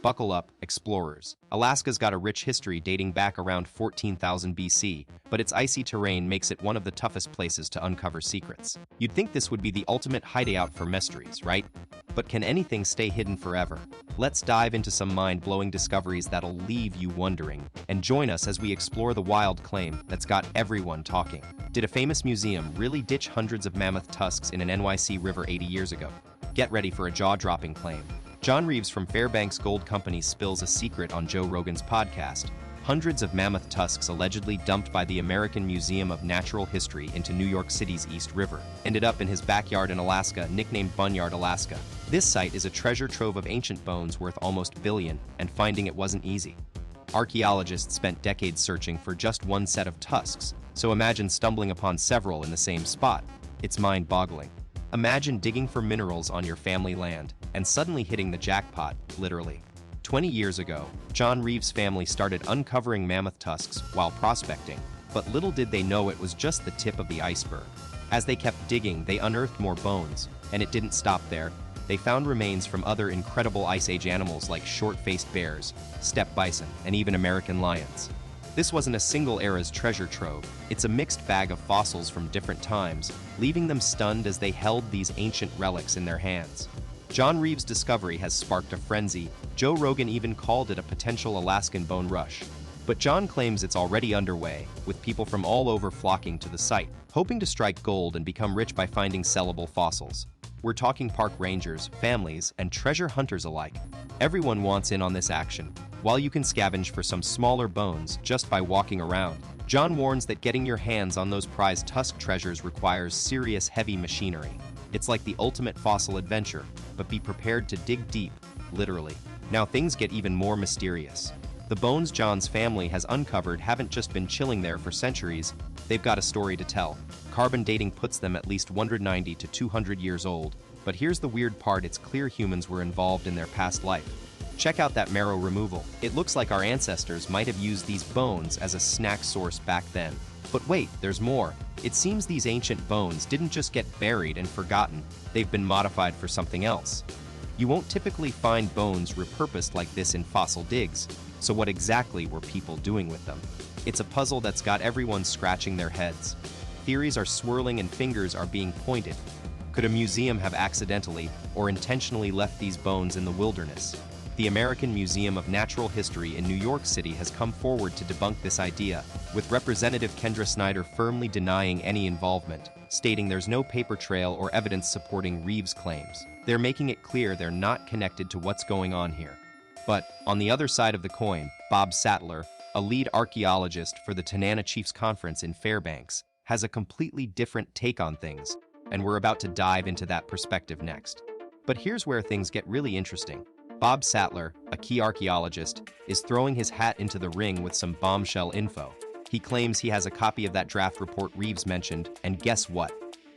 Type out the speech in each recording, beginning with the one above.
Buckle up, explorers. Alaska's got a rich history dating back around 14,000 BC, but its icy terrain makes it one of the toughest places to uncover secrets. You'd think this would be the ultimate hideout for mysteries, right? But can anything stay hidden forever? Let's dive into some mind-blowing discoveries that'll leave you wondering, and join us as we explore the wild claim that's got everyone talking. Did a famous museum really ditch hundreds of mammoth tusks in an NYC river 80 years ago? Get ready for a jaw-dropping claim. John Reeves from Fairbanks Gold Company spills a secret on Joe Rogan's podcast. Hundreds of mammoth tusks allegedly dumped by the American Museum of Natural History into New York City's East River ended up in his backyard in Alaska, nicknamed Boneyard, Alaska. This site is a treasure trove of ancient bones worth almost $1 billion, and finding it wasn't easy. Archaeologists spent decades searching for just one set of tusks, so imagine stumbling upon several in the same spot. It's mind-boggling. Imagine digging for minerals on your family land and suddenly hitting the jackpot, literally. 20 years ago, John Reeves' family started uncovering mammoth tusks while prospecting, but little did they know it was just the tip of the iceberg. As they kept digging, they unearthed more bones, and it didn't stop there. They found remains from other incredible Ice Age animals like short-faced bears, steppe bison, and even American lions. This wasn't a single era's treasure trove, it's a mixed bag of fossils from different times, leaving them stunned as they held these ancient relics in their hands. John Reeves' discovery has sparked a frenzy. Joe Rogan even called it a potential Alaskan bone rush. But John claims it's already underway, with people from all over flocking to the site, hoping to strike gold and become rich by finding sellable fossils. We're talking park rangers, families, and treasure hunters alike. Everyone wants in on this action. While you can scavenge for some smaller bones just by walking around, John warns that getting your hands on those prized tusk treasures requires serious heavy machinery. It's like the ultimate fossil adventure, but be prepared to dig deep, literally. Now things get even more mysterious. The bones John's family has uncovered haven't just been chilling there for centuries, they've got a story to tell. Carbon dating puts them at least 190 to 200 years old, but here's the weird part: it's clear humans were involved in their past life. Check out that marrow removal. It looks like our ancestors might have used these bones as a snack source back then. But wait, there's more. It seems these ancient bones didn't just get buried and forgotten, they've been modified for something else. You won't typically find bones repurposed like this in fossil digs, so what exactly were people doing with them? It's a puzzle that's got everyone scratching their heads. Theories are swirling and fingers are being pointed. Could a museum have accidentally or intentionally left these bones in the wilderness? The American Museum of Natural History in New York City has come forward to debunk this idea, with Representative Kendra Snyder firmly denying any involvement, stating there's no paper trail or evidence supporting Reeves' claims. They're making it clear they're not connected to what's going on here. But on the other side of the coin, Bob Sattler, a lead archaeologist for the Tanana Chiefs Conference in Fairbanks, has a completely different take on things, and we're about to dive into that perspective next. But here's where things get really interesting. Bob Sattler, a key archaeologist, is throwing his hat into the ring with some bombshell info. He claims he has a copy of that draft report Reeves mentioned, and guess what?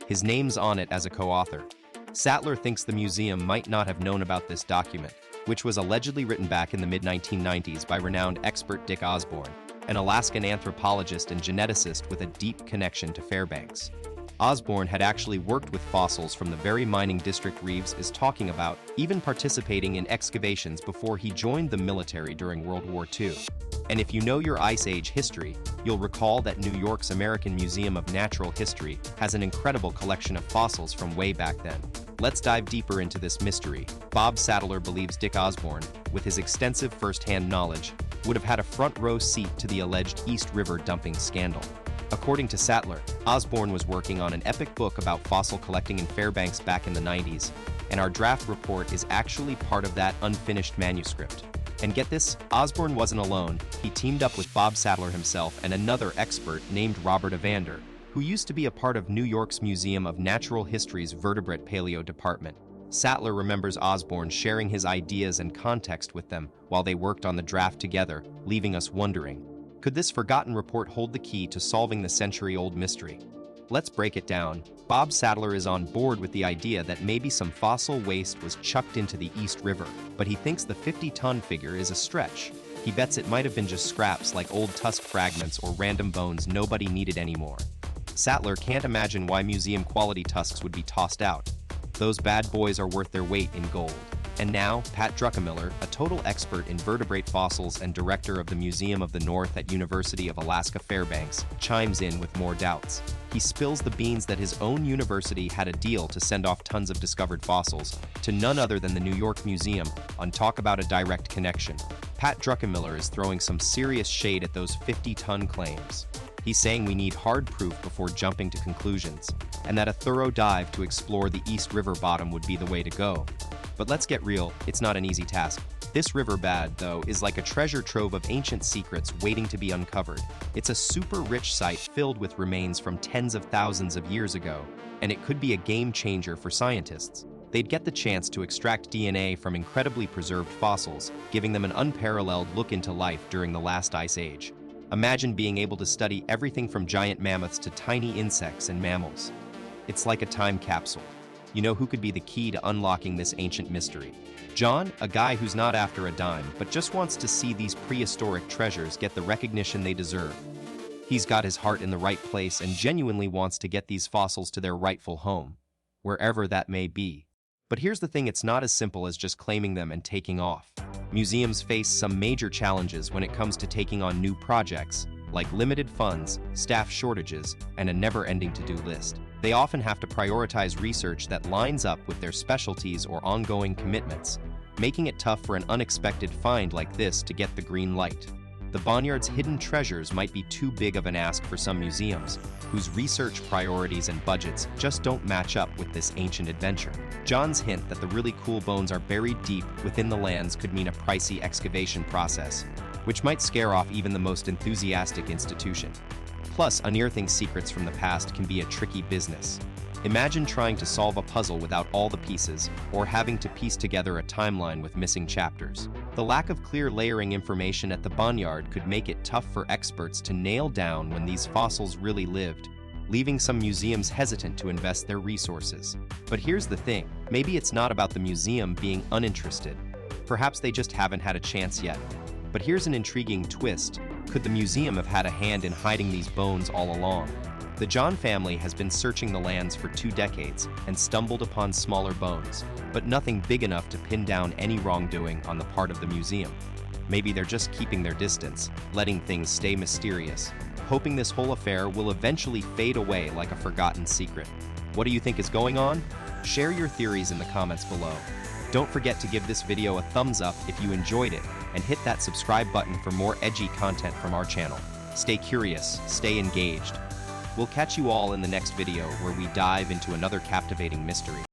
His name's on it as a co-author. Sattler thinks the museum might not have known about this document, which was allegedly written back in the mid-1990s by renowned expert Dick Osborne, an Alaskan anthropologist and geneticist with a deep connection to Fairbanks. Osborne had actually worked with fossils from the very mining district Reeves is talking about, even participating in excavations before he joined the military during World War II. And if you know your Ice Age history, you'll recall that New York's American Museum of Natural History has an incredible collection of fossils from way back then. Let's dive deeper into this mystery. Bob Sattler believes Dick Osborne, with his extensive first-hand knowledge, would have had a front-row seat to the alleged East River dumping scandal. According to Sattler, Osborne was working on an epic book about fossil collecting in Fairbanks back in the 90s, and our draft report is actually part of that unfinished manuscript. And get this, Osborne wasn't alone. He teamed up with Bob Sattler himself and another expert named Robert Evander, who used to be a part of New York's Museum of Natural History's Vertebrate Paleo Department. Sattler remembers Osborne sharing his ideas and context with them while they worked on the draft together, leaving us wondering, could this forgotten report hold the key to solving the century-old mystery? Let's break it down. Bob Sattler is on board with the idea that maybe some fossil waste was chucked into the East River, but he thinks the 50-ton figure is a stretch. He bets it might have been just scraps like old tusk fragments or random bones nobody needed anymore. Sattler can't imagine why museum-quality tusks would be tossed out. Those bad boys are worth their weight in gold. And now, Pat Druckenmiller, a total expert in vertebrate fossils and director of the Museum of the North at University of Alaska Fairbanks, chimes in with more doubts. He spills the beans that his own university had a deal to send off tons of discovered fossils to none other than the New York Museum on talk about a direct connection. Pat Druckenmiller is throwing some serious shade at those 50-ton claims. He's saying we need hard proof before jumping to conclusions, and that a thorough dive to explore the East River bottom would be the way to go. But let's get real, it's not an easy task. This riverbed, though, is like a treasure trove of ancient secrets waiting to be uncovered. It's a super rich site filled with remains from tens of thousands of years ago, and it could be a game changer for scientists. They'd get the chance to extract DNA from incredibly preserved fossils, giving them an unparalleled look into life during the last ice age. Imagine being able to study everything from giant mammoths to tiny insects and mammals. It's like a time capsule. You know who could be the key to unlocking this ancient mystery? John, a guy who's not after a dime, but just wants to see these prehistoric treasures get the recognition they deserve. He's got his heart in the right place and genuinely wants to get these fossils to their rightful home, wherever that may be. But here's the thing, it's not as simple as just claiming them and taking off. Museums face some major challenges when it comes to taking on new projects, like limited funds, staff shortages, and a never-ending to-do list. They often have to prioritize research that lines up with their specialties or ongoing commitments, making it tough for an unexpected find like this to get the green light. The boneyard's hidden treasures might be too big of an ask for some museums, whose research priorities and budgets just don't match up with this ancient adventure. John's hint that the really cool bones are buried deep within the lands could mean a pricey excavation process, which might scare off even the most enthusiastic institution. Plus, unearthing secrets from the past can be a tricky business. Imagine trying to solve a puzzle without all the pieces, or having to piece together a timeline with missing chapters. The lack of clear layering information at the boneyard could make it tough for experts to nail down when these fossils really lived, leaving some museums hesitant to invest their resources. But here's the thing, maybe it's not about the museum being uninterested. Perhaps they just haven't had a chance yet. But here's an intriguing twist. Could the museum have had a hand in hiding these bones all along? The John family has been searching the lands for 2 decades and stumbled upon smaller bones, but nothing big enough to pin down any wrongdoing on the part of the museum. Maybe they're just keeping their distance, letting things stay mysterious, hoping this whole affair will eventually fade away like a forgotten secret. What do you think is going on? Share your theories in the comments below. Don't forget to give this video a thumbs up if you enjoyed it, and hit that subscribe button for more edgy content from our channel. Stay curious, stay engaged. We'll catch you all in the next video where we dive into another captivating mystery.